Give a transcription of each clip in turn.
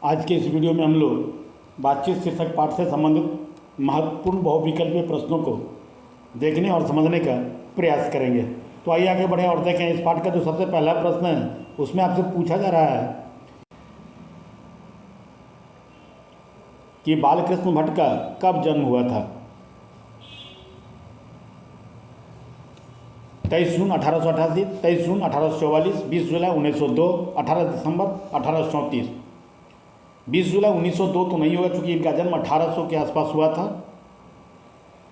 आज के इस वीडियो में हम लोग बातचीत शीर्षक पाठ से संबंधित महत्वपूर्ण बहुविकल्पीय प्रश्नों को देखने और समझने का प्रयास करेंगे। तो आइए आगे बढ़ें और देखें। इस पाठ का जो सबसे पहला प्रश्न है उसमें आपसे पूछा जा रहा है कि बालकृष्ण भट्ट का कब जन्म हुआ था। 23 जून 1888, 23 जून 1844, 20 जुलाई 1902, 18 दिसंबर 1834। 20 जुलाई 1902 तो नहीं होगा क्योंकि इनका जन्म 1800 के आसपास हुआ था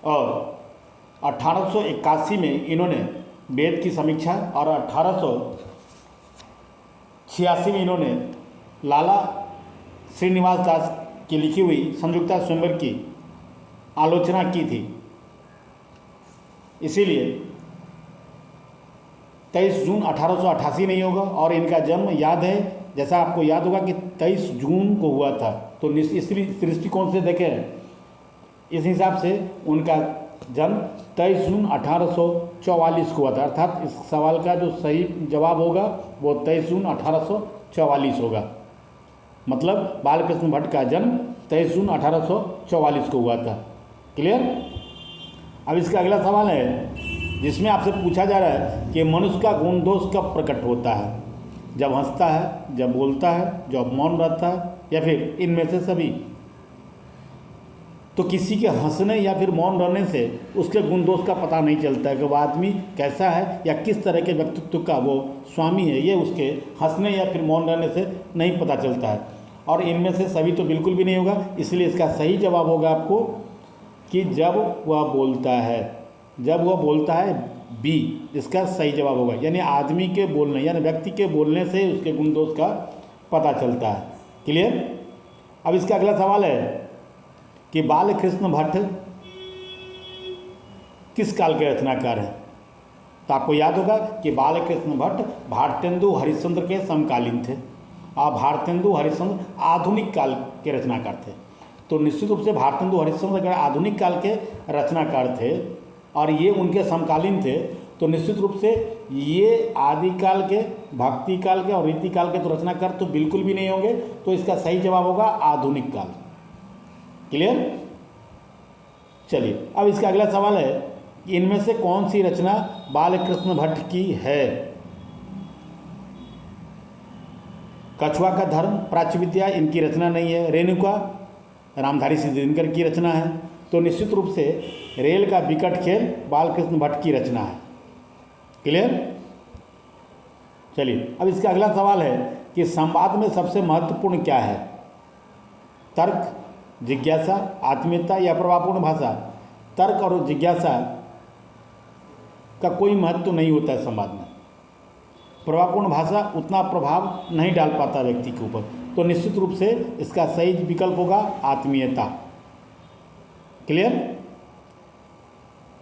और 1881 में इन्होंने वेद की समीक्षा और 1886 में इन्होंने लाला श्रीनिवास दास की लिखी हुई संयुक्ता स्वयंवर की आलोचना की थी। इसीलिए 23 जून 1888 नहीं होगा और इनका जन्म याद है, जैसा आपको याद होगा कि 23 जून को हुआ था। तो इस दृष्टिकोण से देखें, इस हिसाब से उनका जन्म 23 जून 1844 को हुआ था। अर्थात इस सवाल का जो सही जवाब होगा वो 23 जून 1844 होगा। मतलब बालकृष्ण भट्ट का जन्म 23 जून 1844 को हुआ था। क्लियर। अब इसका अगला सवाल है जिसमें आपसे पूछा जा रहा है कि मनुष्य का गुण दोष कब प्रकट होता है। जब हंसता है, जब बोलता है, जब मौन रहता है, या फिर इनमें से सभी। तो किसी के हंसने या फिर मौन रहने से उसके गुण दोष का पता नहीं चलता है कि वह आदमी कैसा है या किस तरह के व्यक्तित्व का वो स्वामी है। ये उसके हंसने या फिर मौन रहने से नहीं पता चलता है। और इनमें से सभी तो बिल्कुल भी नहीं होगा। इसलिए इसका सही जवाब होगा आपको कि जब वह बोलता है। जब वह बोलता है, बी इसका सही जवाब होगा। यानी आदमी के बोलने यानी व्यक्ति के बोलने से उसके गुण दोष का पता चलता है। क्लियर। अब इसका अगला सवाल है कि बालकृष्ण भट्ट किस काल के रचनाकार हैं। तो आपको याद होगा कि बालकृष्ण भट्ट भारतेंदु हरिश्चंद्र के समकालीन थे और भारतेंदु हरिश्चंद्र आधुनिक काल के रचनाकार थे। तो निश्चित रूप से भारतेंदु हरिश्चंद्र अगर आधुनिक काल के रचनाकार थे और ये उनके समकालीन थे, तो निश्चित रूप से ये आदिकाल के, भक्ति काल के और रीति काल के तो रचनाकार तो बिल्कुल भी नहीं होंगे। तो इसका सही जवाब होगा आधुनिक काल। क्लियर। चलिए, अब इसका अगला सवाल है कि इनमें से कौन सी रचना बालकृष्ण भट्ट की है। कछुआ का धर्म, प्राच्य विद्या इनकी रचना नहीं है। रेणुका रामधारी सिंह दिनकर की रचना है। तो निश्चित रूप से रेल का विकट खेल बालकृष्ण भट्ट की रचना है। क्लियर। चलिए, अब इसका अगला सवाल है कि संवाद में सबसे महत्वपूर्ण क्या है। तर्क, जिज्ञासा, आत्मीयता या प्रभावपूर्ण भाषा। तर्क और जिज्ञासा का कोई महत्व नहीं होता है संवाद में। प्रभावपूर्ण भाषा उतना प्रभाव नहीं डाल पाता व्यक्ति के ऊपर। तो निश्चित रूप से इसका सही विकल्प होगा आत्मीयता। क्लियर।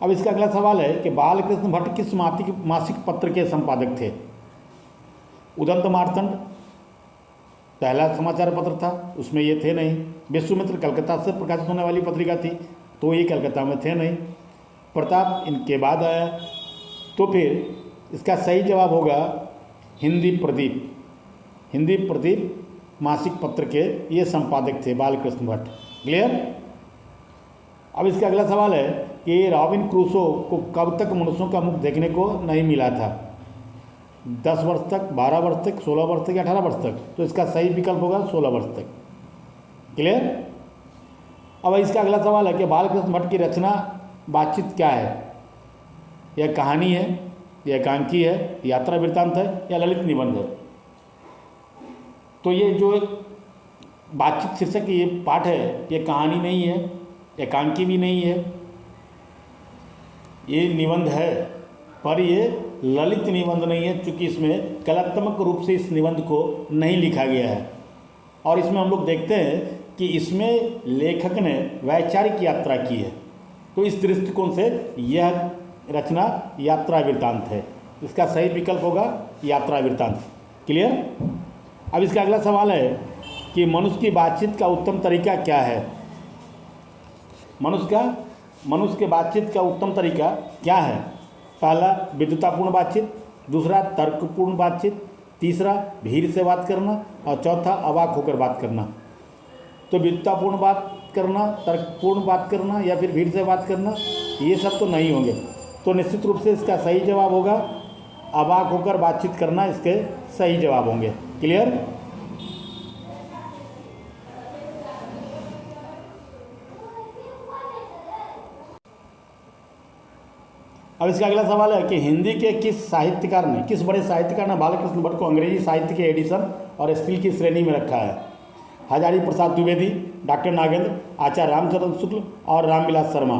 अब इसका अगला सवाल है कि बालकृष्ण भट्ट किस मासिक पत्र के संपादक थे। उदंत मार्तंड पहला समाचार पत्र था, उसमें ये थे नहीं। विश्वामित्र कलकत्ता से प्रकाशित होने वाली पत्रिका थी, तो ये कलकत्ता में थे नहीं। प्रताप इनके बाद आया। तो फिर इसका सही जवाब होगा हिंदी प्रदीप। हिंदी प्रदीप मासिक पत्र के ये संपादक थे बालकृष्ण भट्ट। क्लियर। अब इसका अगला सवाल है कि रॉबिन क्रूसो को कब तक मनुष्यों का मुख देखने को नहीं मिला था। 10 वर्ष तक, 12 वर्ष तक, 16 वर्ष तक या 18 वर्ष तक। तो इसका सही विकल्प होगा 16 वर्ष तक। क्लियर। अब इसका अगला सवाल है कि बालकृष्ण भट्ट की रचना बातचीत क्या है। यह कहानी है, यह एकांकी है, यात्रा वृत्तांत है या ललित निबंध है। तो ये जो बातचीत शीर्षक ये पाठ है, ये कहानी नहीं है, एकांकी भी नहीं है, ये निबंध है। पर ये ललित निबंध नहीं है क्योंकि इसमें कलात्मक रूप से इस निबंध को नहीं लिखा गया है। और इसमें हम लोग देखते हैं कि इसमें लेखक ने वैचारिक यात्रा की है। तो इस दृष्टिकोण से यह रचना यात्रा वृत्तांत है। इसका सही विकल्प होगा यात्रा वृत्तांत। क्लियर। अब इसका अगला सवाल है कि मनुष्य की बातचीत का उत्तम तरीका क्या है। मनुष्य के बातचीत का उत्तम तरीका क्या है। पहला विद्वतापूर्ण बातचीत, दूसरा तर्कपूर्ण बातचीत, तीसरा भीड़ से बात करना, और चौथा अवाक होकर बात करना। तो विद्वतापूर्ण बात करना, तर्कपूर्ण बात करना या फिर भीड़ से बात करना, ये सब तो नहीं होंगे। तो निश्चित रूप से इसका सही जवाब होगा अवाक होकर बातचीत करना, इसके सही जवाब होंगे। क्लियर? अब इसका अगला सवाल है कि हिंदी के किस बड़े साहित्यकार ने बालकृष्ण भट्ट को अंग्रेजी साहित्य के एडिशन और स्किल की श्रेणी में रखा है? हजारी प्रसाद द्विवेदी, डॉक्टर नागेंद्र, आचार्य रामचंद्र शुक्ल और रामविलास शर्मा।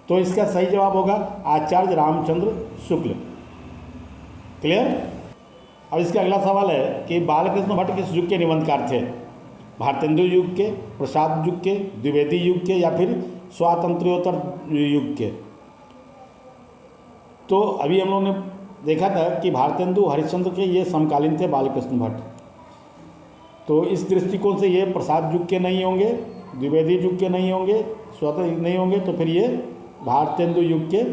तो इसका सही जवाब होगा आचार्य रामचंद्र शुक्ल। क्लियर? अब इसका अगला सवाल है कि बालकृष्ण भट्ट किस युग के निबंधकार थे? भारतेंदु युग के, प्रसाद युग के, द्विवेदी युग के या फिर स्वातंत्र्योत्तर युग के? तो अभी हम लोगों ने देखा था कि भारतेंदु हरिश्चंद्र के ये समकालीन थे बालकृष्ण भट्ट। तो इस दृष्टिकोण से ये प्रसाद युग के नहीं होंगे, द्विवेदी युग के नहीं होंगे, स्वतंत्र नहीं होंगे, तो फिर ये भारतेंदु युग के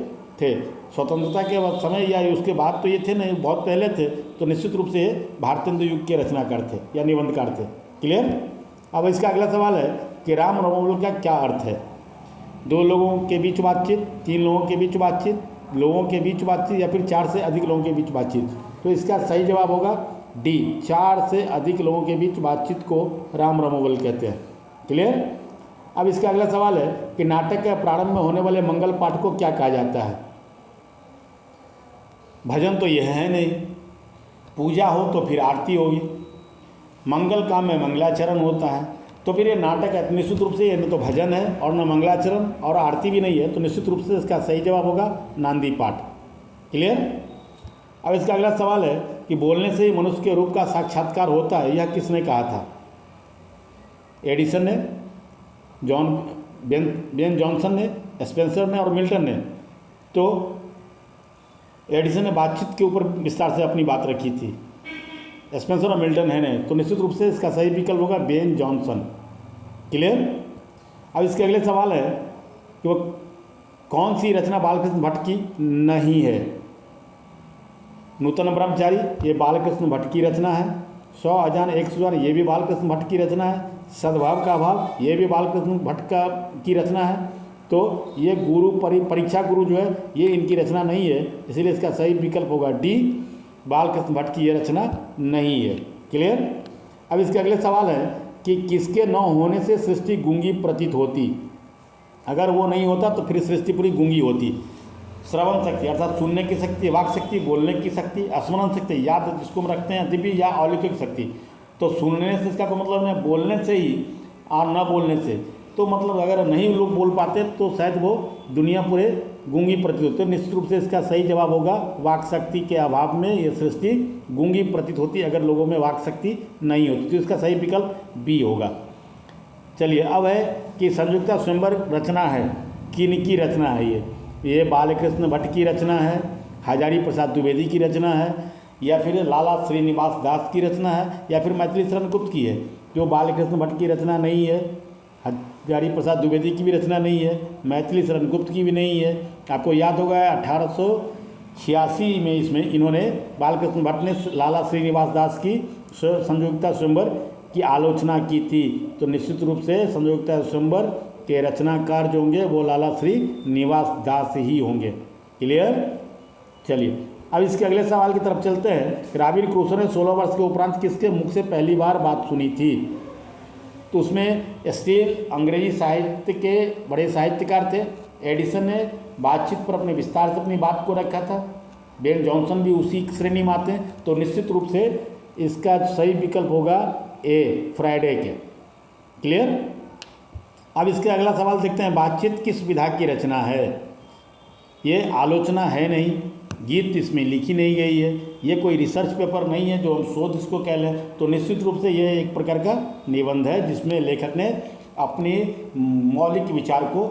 थे। स्वतंत्रता के समय या उसके बाद तो ये थे नहीं, बहुत पहले थे। तो निश्चित रूप से ये भारतेंदु युग के रचनाकार थे या निबंधकार थे। क्लियर? अब इसका अगला सवाल है कि राम रमोवल का क्या अर्थ है? दो लोगों के बीच बातचीत, तीन लोगों के बीच बातचीत, लोगों के बीच बातचीत या फिर 4 से अधिक लोगों के बीच बातचीत? तो इसका सही जवाब होगा डी, 4 से अधिक लोगों के बीच बातचीत को राम रमोवल कहते हैं। क्लियर? अब इसका अगला सवाल है कि नाटक के प्रारंभ में होने वाले मंगल पाठ को क्या कहा जाता है? भजन तो यह है नहीं, पूजा हो तो फिर आरती होगी, मंगल काम में मंगलाचरण होता है, तो फिर ये नाटक है। निश्चित रूप से ये न तो भजन है और न मंगलाचरण और आरती भी नहीं है। तो निश्चित रूप से इसका सही जवाब होगा नांदी पाठ। क्लियर? अब इसका अगला सवाल है कि बोलने से ही मनुष्य के रूप का साक्षात्कार होता है, यह किसने कहा था? एडिसन ने, बेन जॉनसन ने, स्पेंसर ने और मिल्टन ने। तो एडिसन ने बातचीत के ऊपर विस्तार से अपनी बात रखी थी, स्पेंसर और मिल्टन है ने। तो निश्चित रूप से इसका सही विकल्प होगा बेन जॉनसन। क्लियर? अब इसके अगले सवाल है कि वो कौन सी रचना बालकृष्ण भट्ट की नहीं है? नूतन ब्रह्मचारी, ये बालकृष्ण भट्ट की रचना है। 100 अजान 100 जान, ये भी बालकृष्ण भट्ट की रचना है। सद्भाव का अभाव, ये भी बालकृष्ण भट्ट की रचना है। तो ये परीक्षा गुरु जो है ये इनकी रचना नहीं है, इसीलिए इसका सही विकल्प होगा डी, बालकृष्ण भट्ट की ये रचना नहीं है। क्लियर? अब इसके अगले सवाल है कि किसके न होने से सृष्टि गूंगी प्रतीत होती? अगर वो नहीं होता तो फिर सृष्टि पूरी गूंगी होती। श्रवण शक्ति अर्थात सुनने की शक्ति, वाक शक्ति, बोलने की शक्ति, स्मरण शक्ति, याद जिसको हम रखते हैं, दिव्य या अलौकिक शक्ति। तो सुनने से इसका कोई मतलब नहीं, बोलने से ही और न बोलने से। तो मतलब अगर नहीं लोग बोल पाते तो शायद वो दुनिया पूरे गूंगी प्रतीत होती है। निश्चित रूप से इसका सही जवाब होगा वाक शक्ति के अभाव में ये सृष्टि गूंगी प्रतीत होती, अगर लोगों में वाक शक्ति नहीं होती। तो इसका सही विकल्प बी होगा। चलिए, अब है कि संयुक्ता स्वयंवर रचना है, किनकी रचना है? ये बालकृष्ण भट्ट की रचना है, हजारी प्रसाद द्विवेदी की रचना है, या फिर लाला श्रीनिवास दास की रचना है, या फिर मैथिली शरण गुप्त की है? जो बालकृष्ण भट्ट की रचना नहीं है, हजारी प्रसाद द्विवेदी की भी रचना नहीं है, मैथिली शरण गुप्त की भी नहीं है। आपको याद होगा 1886 में इसमें इन्होंने बालकृष्ण भट्ट ने लाला श्रीनिवास दास की संयुक्ता स्वयंवर की आलोचना की थी। तो निश्चित रूप से संयुक्ता स्वयंवर के रचनाकार जो होंगे वो लाला श्रीनिवास दास ही होंगे। क्लियर? चलिए, अब इसके अगले सवाल की तरफ चलते हैं। रॉबिन क्रूसो ने 16 वर्ष के उपरांत किसके मुख से पहली बार बात सुनी थी? तो उसमें स्टील अंग्रेजी साहित्य के बड़े साहित्यकार थे। एडिसन ने बातचीत पर अपने विस्तार से अपनी बात को रखा था। बेन जॉनसन भी उसी श्रेणी में आते हैं। तो निश्चित रूप से इसका सही विकल्प होगा ए, फ्राइडे के। क्लियर? अब इसके अगला सवाल देखते हैं, बातचीत किस विधा की रचना है? ये आलोचना है नहीं, गीत इसमें लिखी नहीं गई है, ये कोई रिसर्च पेपर नहीं है जो हम शोध इसको कह लें। तो निश्चित रूप से ये एक प्रकार का निबंध है जिसमें लेखक ने अपने मौलिक विचार को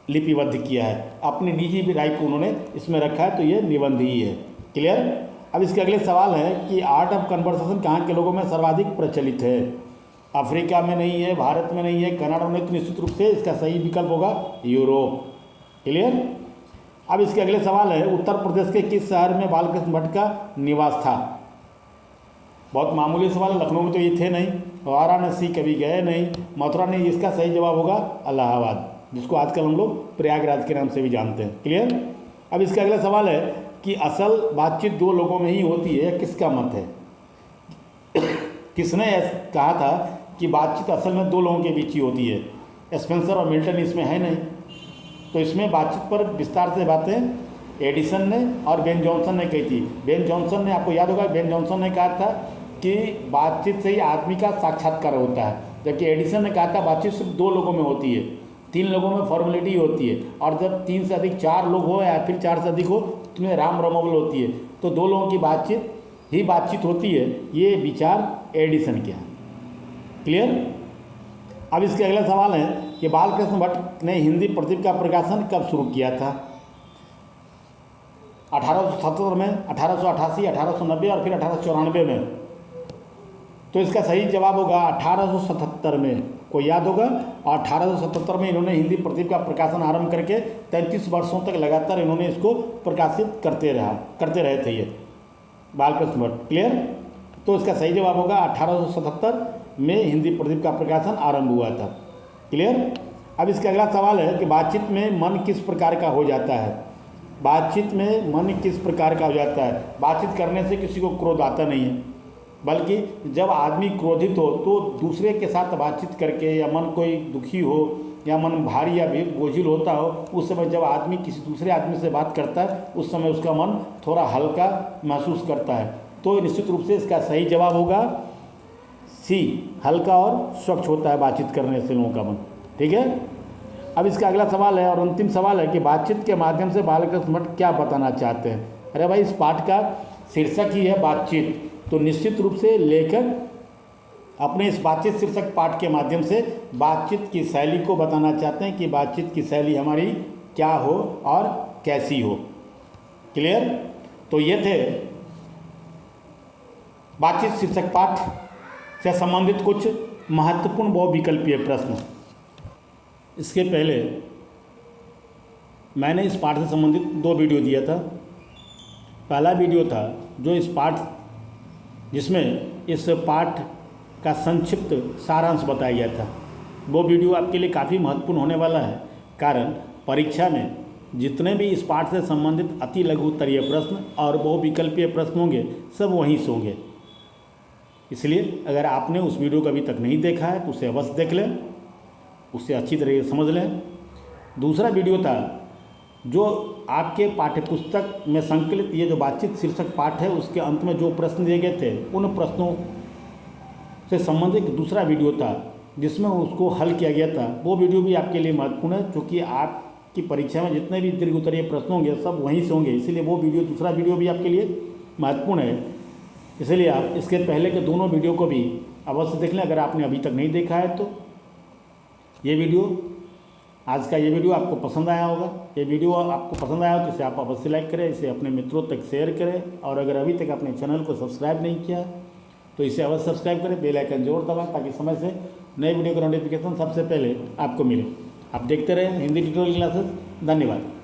लिपिबद्ध किया है, अपनी निजी भी राय को उन्होंने इसमें रखा है। तो ये निबंध ही है। क्लियर? अब इसके अगले सवाल है कि आर्ट ऑफ कन्वर्सेशन कहाँ के लोगों में सर्वाधिक प्रचलित है? अफ्रीका में नहीं है, भारत में नहीं है, कनाडा में। तो निश्चित रूप से इसका सही विकल्प होगा यूरोप। क्लियर? अब इसके अगले सवाल है, उत्तर प्रदेश के किस शहर में बालकृष्ण भट्ट का निवास था? बहुत मामूली सवाल है, लखनऊ में तो ये थे नहीं, वाराणसी कभी गए नहीं, मथुरा नहीं। इसका सही जवाब होगा इलाहाबाद, जिसको आजकल हम लोग प्रयागराज के नाम से भी जानते हैं। क्लियर। अब इसका अगला सवाल है कि असल बातचीत दो लोगों में ही होती है, किसका मत है? किसने कहा था कि बातचीत असल में दो लोगों के बीच ही होती है? स्पेंसर और मिल्टन इसमें है नहीं। तो इसमें बातचीत पर विस्तार से बातें एडिसन ने और बेन जॉनसन ने कही थी। बेन जॉनसन ने, आपको याद होगा, बेन जॉनसन ने कहा था कि बातचीत से ही आदमी का साक्षात्कार होता है, जबकि एडिसन ने कहा था बातचीत सिर्फ दो लोगों में होती है, तीन लोगों में फॉर्मेलिटी होती है, और जब तीन से अधिक चार लोग हो या फिर चार से अधिक हो तो उसमें राम रमोबल होती है। तो दो लोगों की बातचीत ही बातचीत होती है, ये विचार एडिसन के हैं। क्लियर। अब इसके अगला सवाल है कि बालकृष्ण भट्ट ने हिंदी प्रतिलिपि का प्रकाशन कब शुरू किया था? 1877 में, 1888, 1890 और फिर 1894 में। तो इसका सही जवाब होगा 1877 में, को याद होगा। और 1877 में इन्होंने हिंदी प्रतिलिपि का प्रकाशन आरंभ करके 33 वर्षों तक लगातार इन्होंने इसको प्रकाशित करते रहे थे ये बालकृष्ण भट्ट। क्लियर। तो इसका सही जवाब होगा 1877 में हिंदी प्रतिलिपि का प्रकाशन आरंभ हुआ था। क्लियर। अब इसका अगला सवाल है कि बातचीत में मन किस प्रकार का हो जाता है? बातचीत में मन किस प्रकार का हो जाता है? बातचीत करने से किसी को क्रोध आता नहीं है, बल्कि जब आदमी क्रोधित हो तो दूसरे के साथ बातचीत करके, या मन कोई दुखी हो या मन भारी या बोझिल होता हो, उस समय जब आदमी किसी दूसरे आदमी से बात करता है उस समय उसका मन थोड़ा हल्का महसूस करता है। तो निश्चित रूप से इसका सही जवाब होगा सी, हल्का और स्वच्छ होता है बातचीत करने से लोगों का मन। ठीक है। अब इसका अगला सवाल है और अंतिम सवाल है कि बातचीत के माध्यम से बालकृष्ण भट्ट क्या बताना चाहते हैं? अरे भाई, इस पाठ का शीर्षक ही है बातचीत, तो निश्चित रूप से लेखक अपने इस बातचीत शीर्षक पाठ के माध्यम से बातचीत की शैली को बताना चाहते हैं कि बातचीत की शैली हमारी क्या हो और कैसी हो। क्लियर। तो ये थे बातचीत शीर्षक पाठ से संबंधित कुछ महत्वपूर्ण बहुविकल्पीय प्रश्न। इसके पहले मैंने इस पाठ से संबंधित दो वीडियो दिया था। पहला वीडियो था जो इस पाठ, जिसमें इस पाठ का संक्षिप्त सारांश बताया गया था। वो वीडियो आपके लिए काफ़ी महत्वपूर्ण होने वाला है, कारण परीक्षा में जितने भी इस पाठ से संबंधित अति लघु उत्तरीय प्रश्न और बहुविकल्पीय प्रश्न होंगे सब वहीं से होंगे। इसलिए अगर आपने उस वीडियो को अभी तक नहीं देखा है तो उसे अवश्य देख लें, उससे अच्छी तरीके से समझ लें। दूसरा वीडियो था जो आपके पाठ्यपुस्तक में संकलित ये जो बातचीत शीर्षक पाठ है उसके अंत में जो प्रश्न दिए गए थे उन प्रश्नों से संबंधित दूसरा वीडियो था जिसमें उसको हल किया गया था। वो वीडियो भी आपके लिए महत्वपूर्ण है, क्योंकि आपकी परीक्षा में जितने भी दीर्घ उत्तरीय प्रश्न होंगे सब वहीं से होंगे, इसीलिए वो वीडियो, दूसरा वीडियो भी आपके लिए महत्वपूर्ण है। इसलिए आप इसके पहले के दोनों वीडियो को भी अवश्य देख लें अगर आपने अभी तक नहीं देखा है तो। ये वीडियो, आज का ये वीडियो आपको पसंद आया होगा। ये वीडियो आपको पसंद आया हो तो इसे आप अवश्य लाइक करें, इसे अपने मित्रों तक शेयर करें, और अगर अभी तक अपने चैनल को सब्सक्राइब नहीं किया तो इसे अवश्य सब्सक्राइब करें, बेल आइकन जरूर दबाएं ताकि समय से नए वीडियो का नोटिफिकेशन सबसे पहले आपको मिले। आप देखते रहें हिंदी ट्यूटोरियल क्लासेस। धन्यवाद।